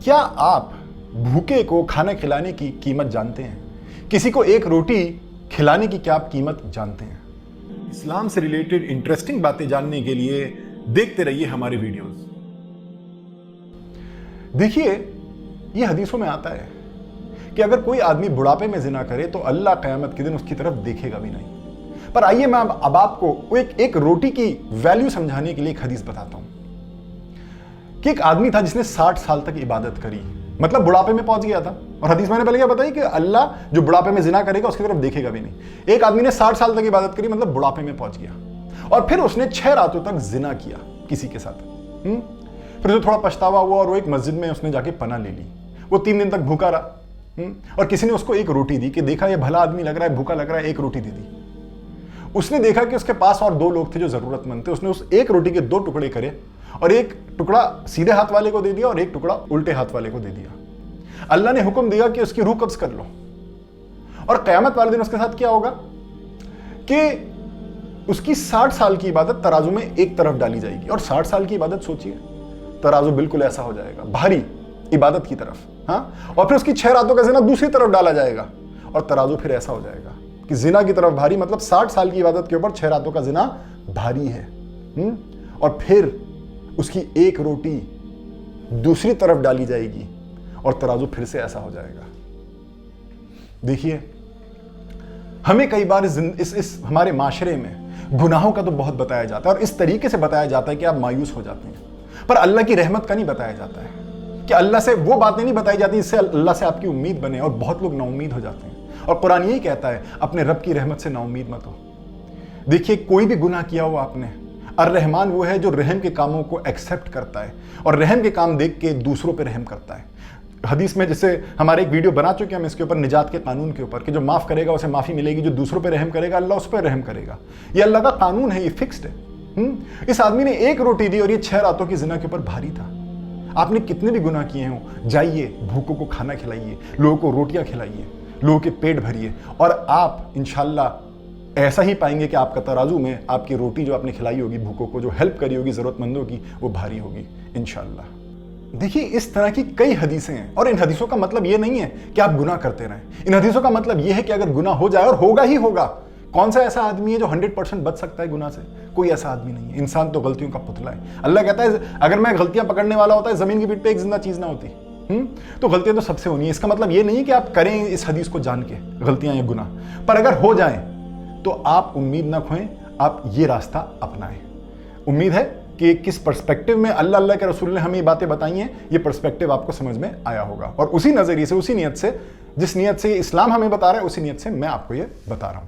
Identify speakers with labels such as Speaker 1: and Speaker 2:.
Speaker 1: کیا آپ بھوکے کو کھانا کھلانے کی قیمت جانتے ہیں؟ کسی کو ایک روٹی کھلانے کی کیا آپ قیمت جانتے ہیں؟ اسلام سے ریلیٹڈ انٹرسٹنگ باتیں جاننے کے لیے دیکھتے رہیے ہمارے ویڈیوز۔ دیکھیے، یہ حدیثوں میں آتا ہے کہ اگر کوئی آدمی بڑھاپے میں زنا کرے تو اللہ قیامت کے دن اس کی طرف دیکھے گا بھی نہیں۔ پر آئیے میں اب آپ کو ایک روٹی کی ویلیو سمجھانے کے لیے ایک حدیث بتاتا ہوں کہ ایک آدمی تھا جس نے 60 سال تک عبادت کری، مطلب بڑھاپے میں پہنچ گیا تھا۔ اور حدیث میں نے پہلے کیا بتائی کہ اللہ جو بڑھاپے میں زنا کرے گا اس کی طرف دیکھے گا بھی نہیں۔ ایک آدمی نے 60 سال تک عبادت کری، مطلب بڑھاپے میں پہنچ گیا، اور پھر اس نے 6 راتوں تک زنا کیا کسی کے ساتھ۔ پھر اسے تھوڑا پچھتاوا ہوا اور وہ ایک مسجد میں اس نے جا کے پناہ لے لی۔ وہ 3 دن تک بھوکا رہا، اور کسی نے اس کو ایک روٹی دی کہ دیکھا یہ بھلا آدمی لگ رہا ہے، بھوکا لگ رہا ہے، ایک روٹی دے دی۔ اس نے دیکھا کہ اس کے پاس اور 2 لوگ تھے جو ضرورت مند تھے۔ اس نے اس ایک روٹی کے 2 ٹکڑے کرے، اور ایک ٹکڑا سیدھے ہاتھ والے کو دے دیا اور ایک ٹکڑا الٹے ہاتھ والے کو دے دیا۔ اللہ نے حکم دیا کہ اس کی روح قبض کر لو، اور قیامت والے دن اس کے ساتھ کیا ہوگا کہ اس کی 60 سال کی عبادت ترازو میں ایک طرف ڈالی جائے گی۔ اور 60 سال کی عبادت سوچیے، ترازو بالکل ایسا ہو جائے گا، بھاری عبادت کی طرف، ہاں۔ اور پھر اس کی 6 راتوں کا زنا دوسری طرف ڈالا جائے گا، اور ترازو پھر ایسا ہو جائے گا کہ زنا کی طرف بھاری، مطلب 60 سال کی عبادت کے اوپر 6 راتوں کا زنا بھاری ہے۔ اور پھر اس کی ایک روٹی دوسری طرف ڈالی جائے گی، اور ترازو پھر سے ایسا ہو جائے گا۔ دیکھیے، ہمیں کئی بار اس ہمارے معاشرے میں گناہوں کا تو بہت بتایا جاتا ہے، اور اس طریقے سے بتایا جاتا ہے کہ آپ مایوس ہو جاتے ہیں، پر اللہ کی رحمت کا نہیں بتایا جاتا ہے، کہ اللہ سے وہ باتیں نہیں بتائی جاتی جس سے اللہ سے آپ کی امید بنے، اور بہت لوگ نا امید ہو جاتے ہیں۔ اور قرآن یہی کہتا ہے، اپنے رب کی رحمت سے نا امید مت ہو۔ دیکھیے، کوئی بھی گناہ کیا ہوا آپ نے، الرحمن وہ ہے جو رحم کے کاموں کو ایکسیپٹ کرتا ہے، اور رحم کے کام دیکھ کے دوسروں پہ رحم کرتا ہے۔ حدیث میں جیسے ہمارے ایک ویڈیو بنا چکے ہم اس کے اوپر، نجات کے قانون کے اوپر، کہ جو معاف کرے گا اسے معافی ملے گی، جو دوسروں پہ رحم کرے گا اللہ اس پہ رحم کرے گا۔ یہ اللہ کا قانون ہے، یہ فکسڈ ہے۔ اس آدمی نے ایک روٹی دی، اور یہ 6 راتوں کی زنا کے اوپر بھاری تھا۔ آپ نے کتنے بھی گناہ کیے ہوں، جائیے بھوکوں کو کھانا کھلائیے، لوگوں کو روٹیاں کھلائیے، لوگوں کے پیٹ بھریے، اور آپ انشاءاللہ ایسا ہی پائیں گے کہ آپ کا ترازو میں آپ کی روٹی جو آپ نے کھلائی ہوگی بھوکوں کو، جو ہیلپ کری ہوگی ضرورت مندوں کی، وہ بھاری ہوگی انشاءاللہ۔ دیکھیے، اس طرح کی کئی حدیثیں ہیں، اور ان حدیثوں کا مطلب یہ نہیں ہے کہ آپ گناہ کرتے رہیں۔ ان حدیثوں کا مطلب یہ ہے کہ اگر گناہ ہو جائے، اور ہوگا ہی ہوگا، کون سا ایسا آدمی ہے جو 100% بچ سکتا ہے گناہ سے؟ کوئی ایسا آدمی نہیں ہے۔ انسان تو غلطیوں کا پتلا ہے۔ اللہ کہتا ہے اگر میں غلطیاں پکڑنے والا ہوتا ہے، زمین کی پیٹھ پہ ایک زندہ چیز نہ ہوتی۔ تو غلطیاں تو سب سے ہونی ہیں۔ اس کا مطلب یہ نہیں کہ آپ کریں اس حدیث کو جان کے غلطیاں یا گناہ، پر اگر ہو جائیں تو آپ امید نہ کھوئیں، آپ یہ راستہ اپنائیں۔ امید ہے کہ کس پرسپیکٹو میں اللہ کے رسول نے ہمیں یہ باتیں بتائی ہیں، یہ پرسپیکٹو آپ کو سمجھ میں آیا ہوگا، اور اسی نظریے سے، اسی نیت سے، جس نیت سے اسلام ہمیں بتا رہا ہے، اسی نیت سے میں آپ کو یہ بتا رہا ہوں۔